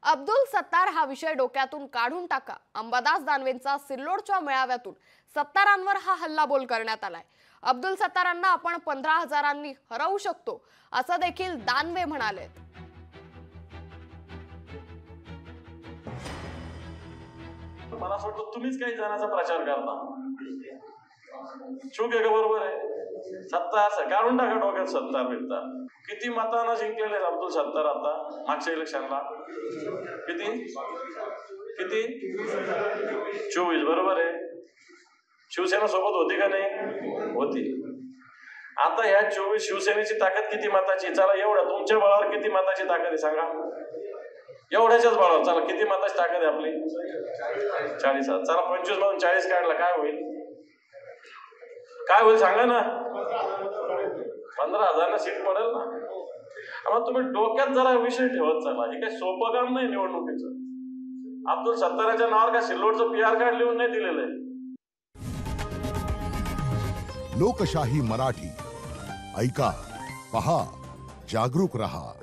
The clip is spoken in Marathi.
अब्दुल सत्तार हा विषय डोक्यातून काढून टाका। अंबादास दानवेंचा सिल्लोडच्या मेळाव्यातून सत्तारांवर हा हल्लाबोल करण्यात आलाय। अब्दुल सत्तारांना आपण 15,000 हरवू शकतो असं देखील दानवे म्हणाले। मला असं वाटतं तुम्हीच काही जणांचा प्रचार करता। चूक आहे का बरोबर आहे? सत्तार काढून टाका डोक्यात सत्तार बित्तार। किती मतांना जिंकलेले अब्दुल सत्तार आता मागच्या इलेक्शनला? किती 24 बरोबर आहे। शिवसेना सोबत होती का नाही? होती। आता ह्या 24 शिवसेनेची ताकद किती मताची? चला एवढ्या तुमच्या बळावर किती मताची ताकद आहे सांगा? एवढ्याच्याच बळावर चला किती मताची ताकद आहे आपली? 40,000। चला 25 मधून 40 काढला काय होईल? काय होईल सांगा ना? 15,000 सीट पडेल ना। मग तुम्ही डोक्यात जरा विषय ठेवत चला। हे काही सोपं काम नाही निवडणुकीचं। अब्दुल सत्ताराच्या नावावर का सिल्लोडचं PR कार्ड लिहून नाही दिलेलं आहे। लोकशाही मराठी ऐका, पहा, जागरूक रहा।